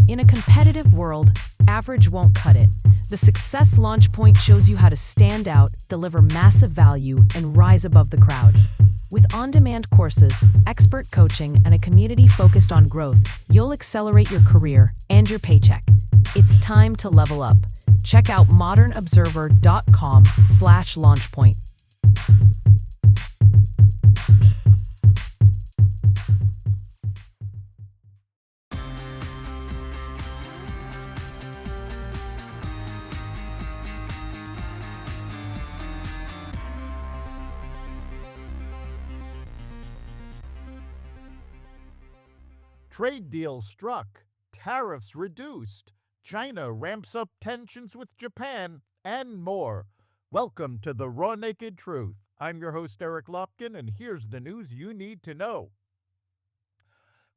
In a competitive world, average won't cut it. The Success Launch Point shows you how to stand out, deliver massive value, and rise above the crowd. With on-demand courses, expert coaching, and a community focused on growth, you'll accelerate your career and your paycheck. It's time to level up. Check out modernobserver.com/launchpoint. Trade deals struck, tariffs reduced, China ramps up tensions with Japan, and more. Welcome to the Raw Naked Truth. I'm your host, Eric Lopkin, and here's the news you need to know.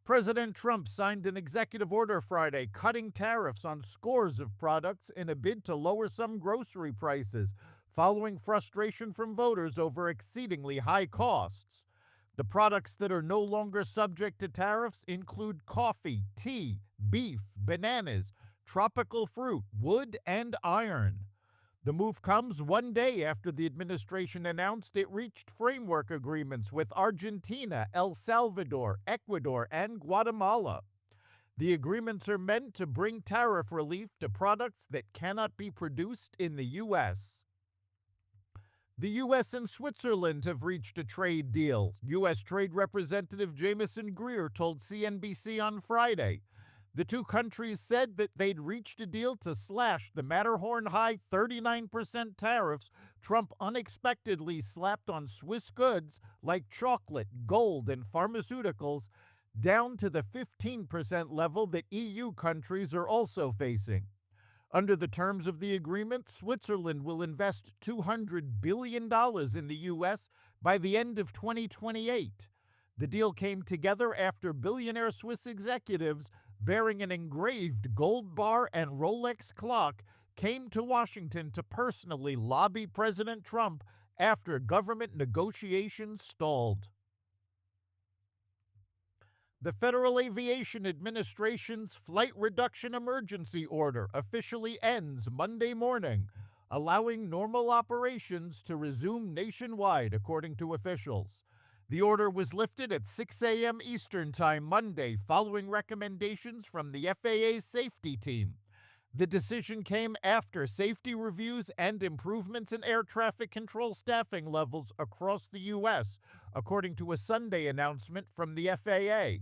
President Trump signed an executive order Friday cutting tariffs on scores of products in a bid to lower some grocery prices, following frustration from voters over exceedingly high costs. The products that are no longer subject to tariffs include coffee, tea, beef, bananas, tropical fruit, wood, and iron. The move comes one day after the administration announced it reached framework agreements with Argentina, El Salvador, Ecuador, and Guatemala. The agreements are meant to bring tariff relief to products that cannot be produced in the U.S. The U.S. and Switzerland have reached a trade deal, U.S. Trade Representative Jamieson Greer told CNBC on Friday. The two countries said that they'd reached a deal to slash the Matterhorn-high 39% tariffs Trump unexpectedly slapped on Swiss goods like chocolate, gold, and pharmaceuticals, down to the 15% level that EU countries are also facing. Under the terms of the agreement, Switzerland will invest $200 billion in the U.S. by the end of 2028. The deal came together after billionaire Swiss executives bearing an engraved gold bar and Rolex clock came to Washington to personally lobby President Trump after government negotiations stalled. The Federal Aviation Administration's flight reduction emergency order officially ends Monday morning, allowing normal operations to resume nationwide, according to officials. The order was lifted at 6 a.m. Eastern Time Monday, following recommendations from the FAA's safety team. The decision came after safety reviews and improvements in air traffic control staffing levels across the U.S., according to a Sunday announcement from the FAA.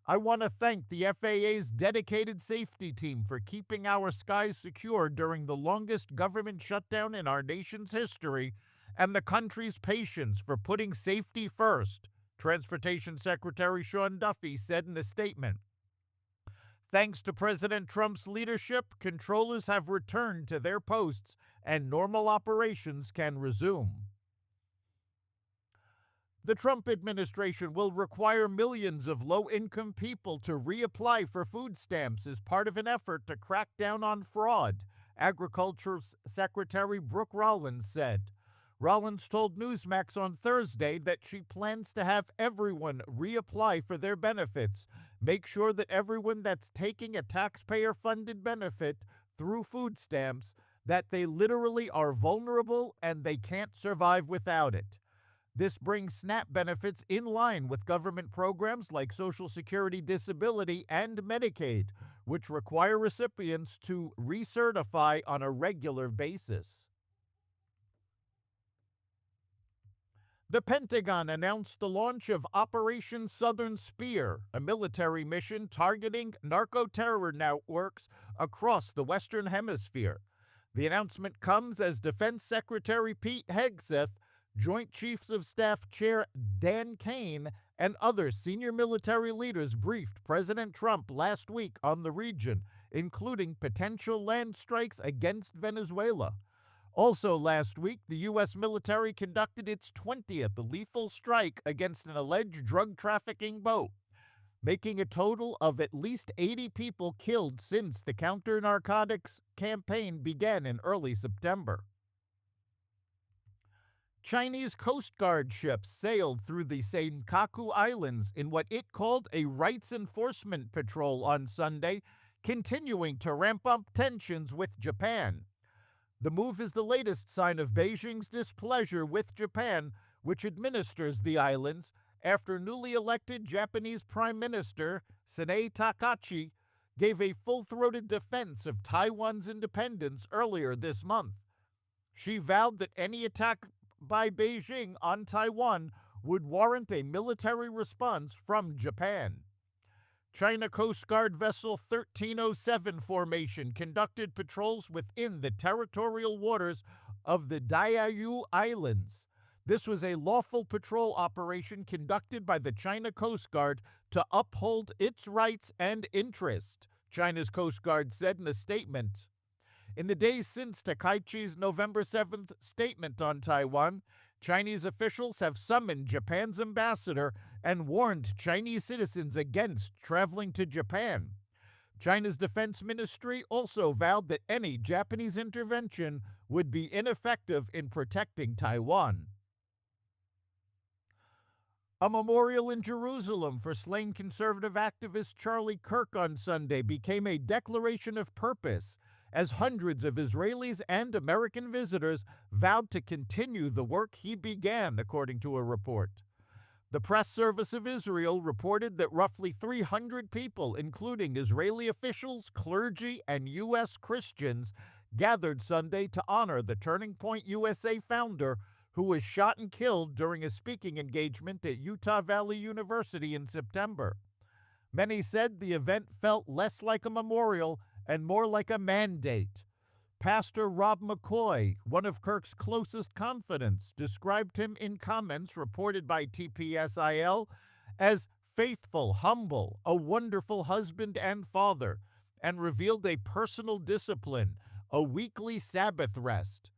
I want to thank the FAA's dedicated safety team for keeping our skies secure during the longest government shutdown in our nation's history, and the country's patience for putting safety first, Transportation Secretary Sean Duffy said in a statement. Thanks to President Trump's leadership, controllers have returned to their posts and normal operations can resume. The Trump administration will require millions of low-income people to reapply for food stamps as part of an effort to crack down on fraud, Agriculture Secretary Brooke Rollins said. Rollins told Newsmax on Thursday that she plans to have everyone reapply for their benefits, make sure that everyone that's taking a taxpayer-funded benefit through food stamps, that they literally are vulnerable and they can't survive without it. This brings SNAP benefits in line with government programs like Social Security Disability and Medicaid, which require recipients to recertify on a regular basis. The Pentagon announced the launch of Operation Southern Spear, a military mission targeting narco-terror networks across the Western Hemisphere. The announcement comes as Defense Secretary Pete Hegseth, Joint Chiefs of Staff Chair Dan Kane, and other senior military leaders briefed President Trump last week on the region, including potential land strikes against Venezuela. Also last week, the U.S. military conducted its 20th lethal strike against an alleged drug trafficking boat, making a total of at least 80 people killed since the counter-narcotics campaign began in early September. Chinese Coast Guard ships sailed through the Senkaku Islands in what it called a rights enforcement patrol on Sunday, continuing to ramp up tensions with Japan. The move is the latest sign of Beijing's displeasure with Japan, which administers the islands, after newly elected Japanese Prime Minister Sanae Takachi gave a full-throated defense of Taiwan's independence earlier this month. She vowed that any attack by Beijing on Taiwan would warrant a military response from Japan. China Coast Guard vessel 1307 formation conducted patrols within the territorial waters of the Diaoyu Islands. This was a lawful patrol operation conducted by the China Coast Guard to uphold its rights and interest, China's Coast Guard said in a statement. In the days since Takaichi's November 7th statement on Taiwan, Chinese officials have summoned Japan's ambassador and warned Chinese citizens against traveling to Japan. China's defense ministry also vowed that any Japanese intervention would be ineffective in protecting Taiwan. A memorial in Jerusalem for slain conservative activist Charlie Kirk on Sunday became a declaration of purpose as hundreds of Israelis and American visitors vowed to continue the work he began, according to a report. The press service of Israel reported that roughly 300 people, including Israeli officials, clergy, and U.S. Christians, gathered Sunday to honor the Turning Point USA founder who was shot and killed during a speaking engagement at Utah Valley University in September. Many said the event felt less like a memorial and more like a mandate. Pastor Rob McCoy, one of Kirk's closest confidants, described him in comments reported by TPSIL as faithful, humble, a wonderful husband and father, and revealed a personal discipline, a weekly Sabbath rest.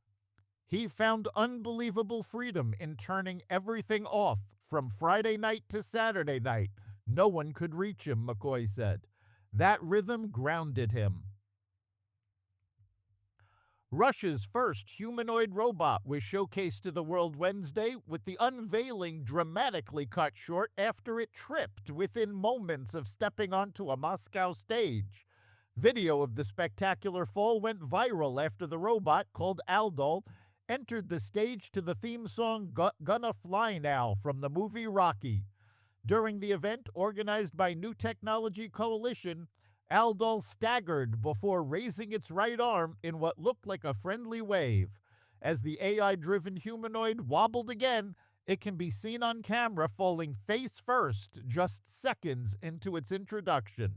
He found unbelievable freedom in turning everything off from Friday night to Saturday night. No one could reach him, McCoy said. That rhythm grounded him. Russia's first humanoid robot was showcased to the world Wednesday, with the unveiling dramatically cut short after it tripped within moments of stepping onto a Moscow stage. Video of the spectacular fall went viral after the robot, called Aldol, entered the stage to the theme song Gonna Fly Now from the movie Rocky. During the event, organized by New Technology Coalition, Aldol staggered before raising its right arm in what looked like a friendly wave. As the AI-driven humanoid wobbled again, it can be seen on camera falling face first just seconds into its introduction.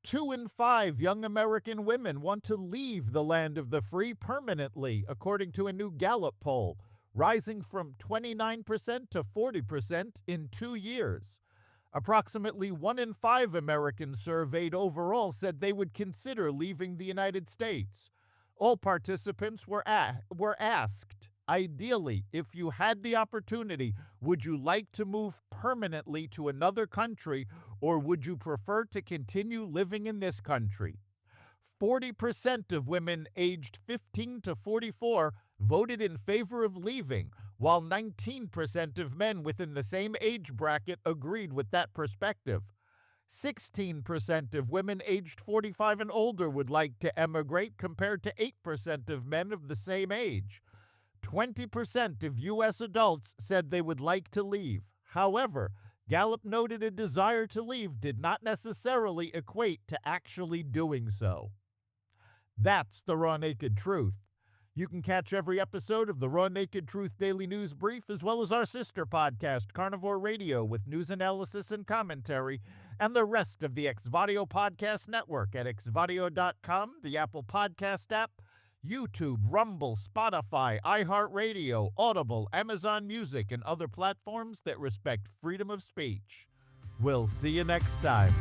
2 in 5 young American women want to leave the land of the free permanently, according to a new Gallup poll, rising from 29% to 40% in 2 years. Approximately 1 in 5 Americans surveyed overall said they would consider leaving the United States. All participants were asked, ideally, if you had the opportunity, would you like to move permanently to another country, or would you prefer to continue living in this country? 40% of women aged 15 to 44 voted in favor of leaving, while 19% of men within the same age bracket agreed with that perspective. 16% of women aged 45 and older would like to emigrate, compared to 8% of men of the same age. 20% of U.S. adults said they would like to leave. However, Gallup noted a desire to leave did not necessarily equate to actually doing so. That's the Raw Naked Truth. You can catch every episode of the Raw Naked Truth Daily News Brief, as well as our sister podcast, Carnivore Radio, with news analysis and commentary, and the rest of the Exvadio podcast network at exvadio.com, the Apple Podcast app, YouTube, Rumble, Spotify, iHeartRadio, Audible, Amazon Music, and other platforms that respect freedom of speech. We'll see you next time.